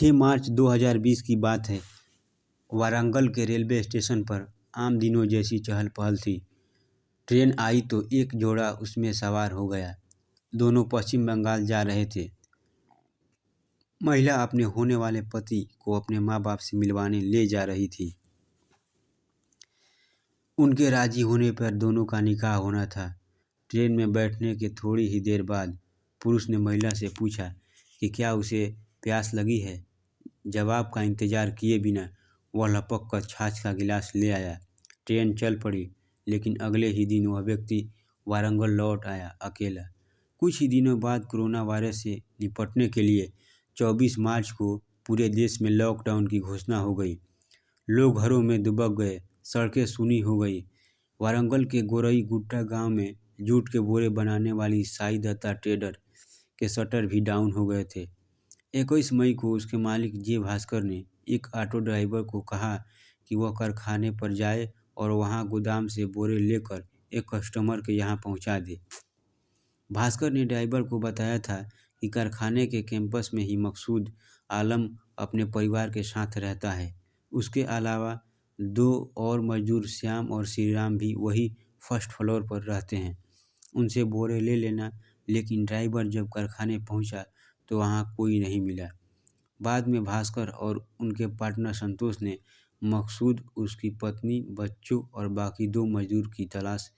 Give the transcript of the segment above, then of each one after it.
6 मार्च 2020 की बात है। वारंगल के रेलवे स्टेशन पर आम दिनों जैसी चहल पहल थी। ट्रेन आई तो एक जोड़ा उसमें सवार हो गया। दोनों पश्चिम बंगाल जा रहे थे। महिला अपने होने वाले पति को अपने माँ बाप से मिलवाने ले जा रही थी। उनके राजी होने पर दोनों का निकाह होना था। ट्रेन में बैठने के थोड़ी ही देर बाद पुरुष ने महिला से पूछा कि क्या उसे प्यास लगी है। जवाब का इंतजार किए बिना वह लपक कर छाछ का गिलास ले आया। ट्रेन चल पड़ी, लेकिन अगले ही दिन वह व्यक्ति वारंगल लौट आया अकेला। कुछ ही दिनों बाद कोरोना वायरस से निपटने के लिए 24 मार्च को पूरे देश में लॉकडाउन की घोषणा हो गई। लोग घरों में दुबक गए, सड़कें सूनी हो गई। वारंगल के गोरई गुट्टा गांव में जूट के बोरे बनाने वाली साई दत्ता ट्रेडर के शटर भी डाउन हो गए थे। 21 मई को उसके मालिक जे भास्कर ने एक ऑटो ड्राइवर को कहा कि वह कारखाने पर जाए और वहां गोदाम से बोरे लेकर एक कस्टमर के यहाँ पहुंचा दे। भास्कर ने ड्राइवर को बताया था कि कारखाने के कैंपस में ही मकसूद आलम अपने परिवार के साथ रहता है। उसके अलावा 2 और मजदूर श्याम और श्रीराम भी वही फर्स्ट फ्लोर पर रहते हैं। उनसे बोरे ले लेना। लेकिन ड्राइवर जब कारखाने पहुंचा तो वहां कोई नहीं मिला। बाद में भास्कर और उनके पार्टनर संतोष ने मकसूद, उसकी पत्नी, बच्चों और बाकी 2 मजदूर की तलाश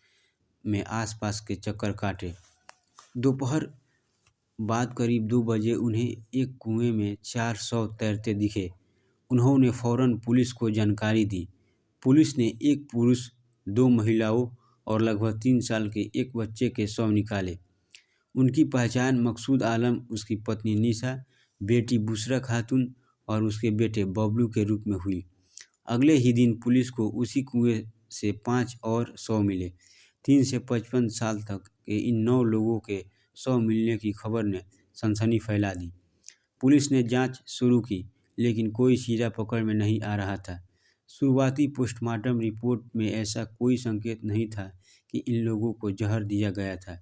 में आसपास के चक्कर काटे। दोपहर बाद करीब 2 बजे उन्हें एक कुएं में 4 शव तैरते दिखे। उन्होंने फौरन पुलिस को जानकारी दी। पुलिस ने एक पुरुष, 2 महिलाओं और लगभग 3 साल के एक बच्चे के शव निकाले। उनकी पहचान मकसूद आलम, उसकी पत्नी निशा, बेटी बुशरा खातून और उसके बेटे बबलू के रूप में हुई। अगले ही दिन पुलिस को उसी कुएं से 5 और शव मिले। 3 से 55 साल तक के इन 9 लोगों के शव मिलने की खबर ने सनसनी फैला दी। पुलिस ने जांच शुरू की, लेकिन कोई हीरा पकड़ में नहीं आ रहा था। शुरुआती पोस्टमार्टम रिपोर्ट में ऐसा कोई संकेत नहीं था कि इन लोगों को जहर दिया गया था।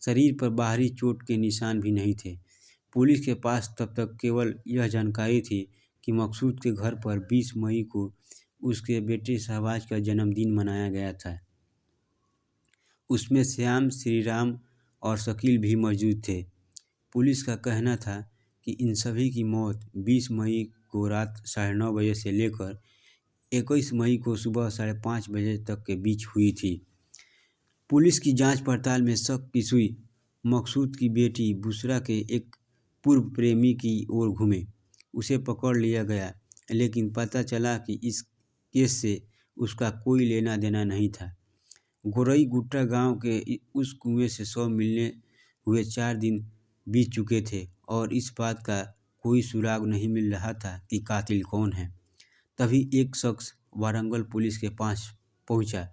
शरीर पर बाहरी चोट के निशान भी नहीं थे। पुलिस के पास तब तक केवल यह जानकारी थी कि मकसूद के घर पर 20 मई को उसके बेटे शहबाज का जन्मदिन मनाया गया था। उसमें श्याम, श्रीराम और शकील भी मौजूद थे। पुलिस का कहना था कि इन सभी की मौत 20 मई को रात 9:30 बजे से लेकर 21 मई को सुबह 5:30 बजे तक के बीच हुई थी। पुलिस की जांच पड़ताल में शक की सुई मकसूद की बेटी बुशरा के एक पूर्व प्रेमी की ओर घूमे। उसे पकड़ लिया गया, लेकिन पता चला कि इस केस से उसका कोई लेना देना नहीं था। गोरई गुट्टा गांव के उस कुएं से शव मिलने हुए 4 दिन बीत चुके थे और इस बात का कोई सुराग नहीं मिल रहा था कि कातिल कौन है। तभी एक शख्स वारंगल पुलिस के पास पहुंचा।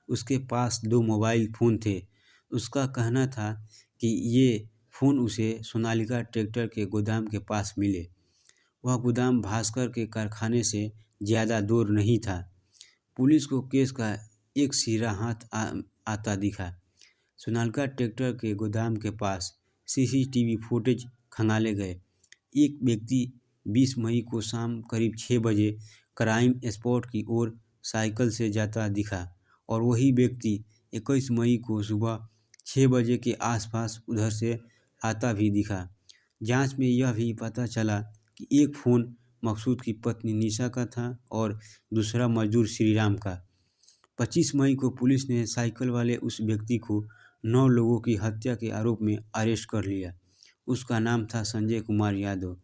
उसके पास 2 मोबाइल फ़ोन थे। उसका कहना था कि ये फ़ोन उसे सोनालिका ट्रैक्टर के गोदाम के पास मिले। वह गोदाम भास्कर के कारखाने से ज़्यादा दूर नहीं था। पुलिस को केस का एक सिरा हाथ आता दिखा। सोनालिका ट्रैक्टर के गोदाम के पास सीसीटीवी फुटेज खंगाले गए। एक व्यक्ति 20 मई को शाम करीब 6 बजे क्राइम स्पॉट की ओर साइकिल से जाता दिखा और वही व्यक्ति 21 मई को सुबह 6 बजे के आसपास उधर से आता भी दिखा। जांच में यह भी पता चला कि एक फ़ोन मकसूद की पत्नी निशा का था और दूसरा मजदूर श्रीराम का। 25 मई को पुलिस ने साइकिल वाले उस व्यक्ति को 9 लोगों की हत्या के आरोप में अरेस्ट कर लिया। उसका नाम था संजय कुमार यादव।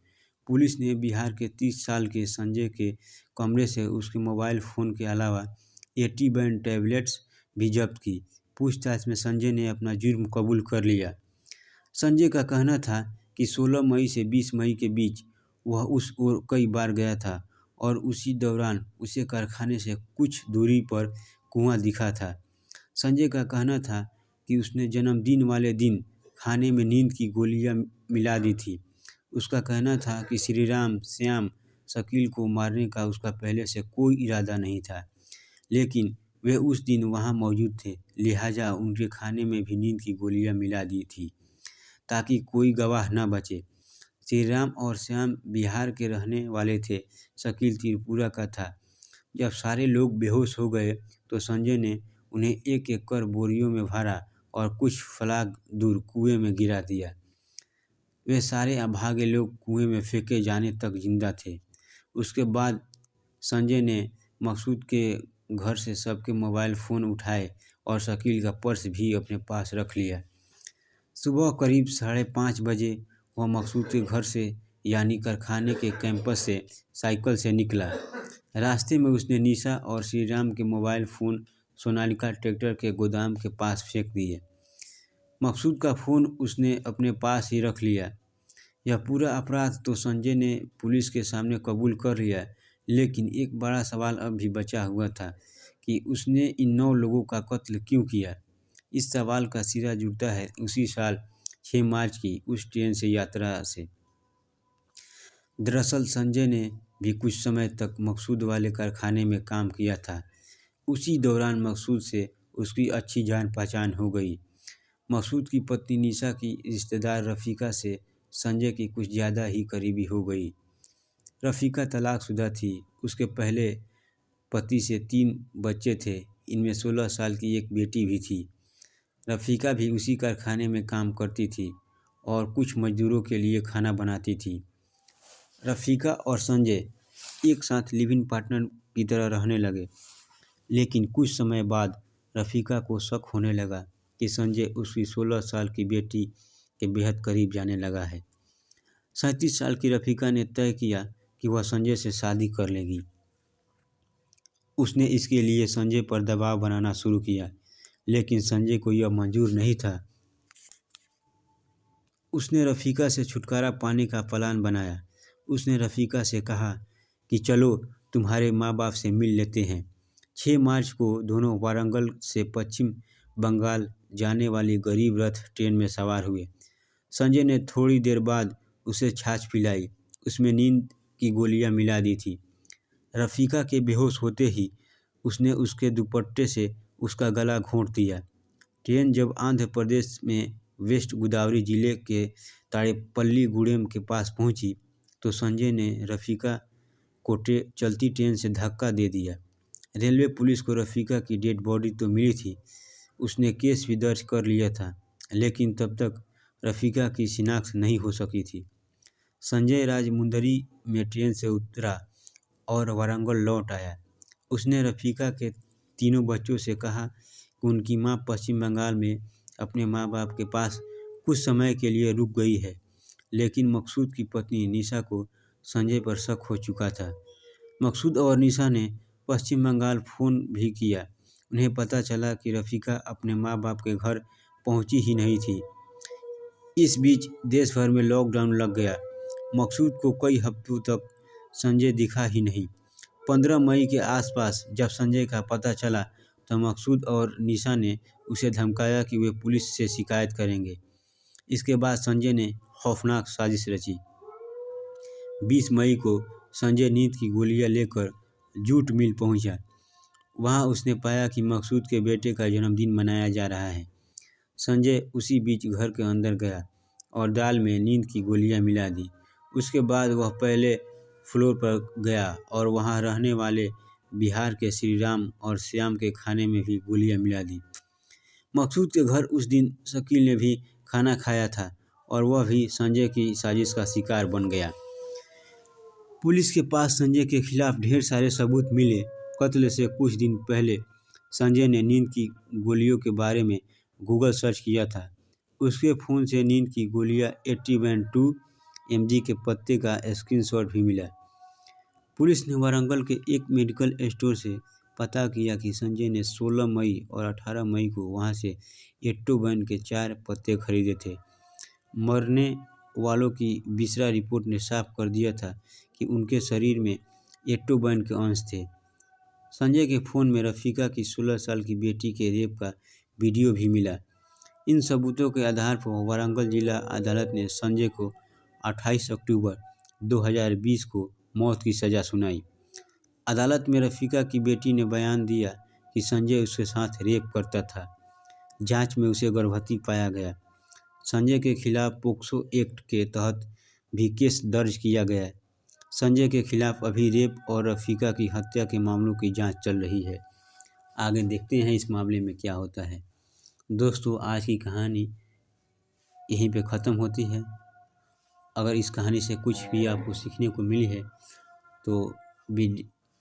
पुलिस ने बिहार के 30 साल के संजय के कमरे से उसके मोबाइल फ़ोन के अलावा 80 बैंड टैबलेट्स भी जब्त की। पूछताछ में संजय ने अपना जुर्म कबूल कर लिया। संजय का कहना था कि 16 मई से 20 मई के बीच वह उस ओर कई बार गया था और उसी दौरान उसे कारखाने से कुछ दूरी पर कुआं दिखा था। संजय का कहना था कि उसने जन्मदिन वाले दिन खाने में नींद की गोलियां मिला दी थी। उसका कहना था कि श्रीराम, श्याम, शकील को मारने का उसका पहले से कोई इरादा नहीं था, लेकिन वे उस दिन वहां मौजूद थे, लिहाजा उनके खाने में भी नींद की गोलियां मिला दी थी ताकि कोई गवाह न बचे। श्री राम और श्याम बिहार के रहने वाले थे। शकील त्रिपुरा का था। जब सारे लोग बेहोश हो गए तो संजय ने उन्हें एक एक कर बोरियों में भरा और कुछ फलांग दूर कुएं में गिरा दिया। वे सारे अभागे लोग कुएं में फेंके जाने तक जिंदा थे। उसके बाद संजय ने मकसूद के घर से सबके मोबाइल फ़ोन उठाए और शकील का पर्स भी अपने पास रख लिया। सुबह करीब 5:30 बजे वह मकसूद के घर से यानी कारखाने के कैंपस से साइकिल से निकला। रास्ते में उसने निशा और श्री राम के मोबाइल फ़ोन सोनालिका ट्रैक्टर के गोदाम के पास फेंक दिए। मकसूद का फ़ोन उसने अपने पास ही रख लिया। यह पूरा अपराध तो संजय ने पुलिस के सामने कबूल कर लिया, लेकिन एक बड़ा सवाल अब भी बचा हुआ था कि उसने इन 9 लोगों का कत्ल क्यों किया। इस सवाल का सिरा जुड़ता है उसी साल 6 मार्च की उस ट्रेन से यात्रा से। दरअसल संजय ने भी कुछ समय तक मकसूद वाले कारखाने में काम किया था। उसी दौरान मकसूद से उसकी अच्छी जान पहचान हो गई। मकसूद की पत्नी निशा की रिश्तेदार रफ़ीका से संजय की कुछ ज़्यादा ही करीबी हो गई। रफ़ीका तलाकशुदा थी। उसके पहले पति से 3 बच्चे थे, इनमें 16 साल की एक बेटी भी थी। रफ़ीका भी उसी कारखाने में काम करती थी और कुछ मजदूरों के लिए खाना बनाती थी। रफ़ीका और संजय एक साथ लिव इन पार्टनर की तरह रहने लगे, लेकिन कुछ समय बाद रफ़ीका को शक होने लगा कि संजय उसकी 16 साल की बेटी के बेहद करीब जाने लगा है। 37 साल की रफ़ीका ने तय किया कि वह संजय से शादी कर लेगी। उसने इसके लिए संजय पर दबाव बनाना शुरू किया, लेकिन संजय को यह मंजूर नहीं था। उसने रफ़ीका से छुटकारा पाने का प्लान बनाया। उसने रफ़ीका से कहा कि चलो तुम्हारे माँ बाप से मिल लेते हैं। 6 मार्च को दोनों वारंगल से पश्चिम बंगाल जाने वाली गरीब रथ ट्रेन में सवार हुए। संजय ने थोड़ी देर बाद उसे छाछ पिलाई। उसमें नींद की गोलियां मिला दी थी। रफ़ीका के बेहोश होते ही उसने उसके दुपट्टे से उसका गला घोंट दिया। ट्रेन जब आंध्र प्रदेश में वेस्ट गोदावरी जिले के ताड़ेपल्लीगुड़ेम के पास पहुंची तो संजय ने रफ़ीका को चलती ट्रेन से धक्का दे दिया। रेलवे पुलिस को रफ़ीका की डेड बॉडी तो मिली थी, उसने केस भी दर्ज कर लिया था, लेकिन तब तक रफ़ीका की शिनाख्त नहीं हो सकी थी। संजय राजमुंदरी में ट्रेन से उतरा और वारंगल लौट आया। उसने रफ़ीका के तीनों बच्चों से कहा कि उनकी मां पश्चिम बंगाल में अपने माँ बाप के पास कुछ समय के लिए रुक गई है, लेकिन मकसूद की पत्नी निशा को संजय पर शक हो चुका था। मकसूद और निशा ने पश्चिम बंगाल फ़ोन भी किया। उन्हें पता चला कि रफ़ीका अपने माँ बाप के घर पहुंची ही नहीं थी। इस बीच देश भर में लॉकडाउन लग गया। मकसूद को कई हफ्तों तक संजय दिखा ही नहीं। 15 मई के आसपास जब संजय का पता चला तो मकसूद और निशा ने उसे धमकाया कि वे पुलिस से शिकायत करेंगे। इसके बाद संजय ने खौफनाक साजिश रची। 20 मई को संजय नींद की गोलियां लेकर जूट मिल पहुंचा। वहां उसने पाया कि मकसूद के बेटे का जन्मदिन मनाया जा रहा है। संजय उसी बीच घर के अंदर गया और दाल में नींद की गोलियां मिला दी। उसके बाद वह पहले फ्लोर पर गया और वहां रहने वाले बिहार के श्री राम और श्याम के खाने में भी गोलियां मिला दी। मकसूद के घर उस दिन शकील ने भी खाना खाया था और वह भी संजय की साजिश का शिकार बन गया। पुलिस के पास संजय के खिलाफ ढेर सारे सबूत मिले। कत्ल से कुछ दिन पहले संजय ने नींद की गोलियों के बारे में गूगल सर्च किया था। उसके फ़ोन से नींद की गोलियां 80/2 mg के पत्ते का स्क्रीनशॉट भी मिला। पुलिस ने वारंगल के एक मेडिकल स्टोर से पता किया कि संजय ने 16 मई और 18 मई को वहां से एट्टोबैन के 4 पत्ते खरीदे थे। मरने वालों की विसरा रिपोर्ट ने साफ कर दिया था कि उनके शरीर में एट्टोबैन के अंश थे। संजय के फ़ोन में रफ़ीका की 16 साल की बेटी के रेप का वीडियो भी मिला। इन सबूतों के आधार पर वारंगल जिला अदालत ने संजय को 28 अक्टूबर 2020 को मौत की सज़ा सुनाई। अदालत में रफ़ीका की बेटी ने बयान दिया कि संजय उसके साथ रेप करता था। जांच में उसे गर्भवती पाया गया। संजय के खिलाफ पोक्सो एक्ट के तहत भी केस दर्ज किया गया है। संजय के खिलाफ अभी रेप और रफीका की हत्या के मामलों की जांच चल रही है। आगे देखते हैं इस मामले में क्या होता है। दोस्तों, आज की कहानी यहीं पे ख़त्म होती है। अगर इस कहानी से कुछ भी आपको सीखने को मिली है तो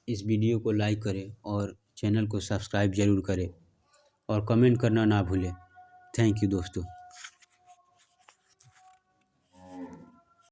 इस वीडियो को लाइक करें और चैनल को सब्सक्राइब ज़रूर करें और कमेंट करना ना भूलें। थैंक यू दोस्तों।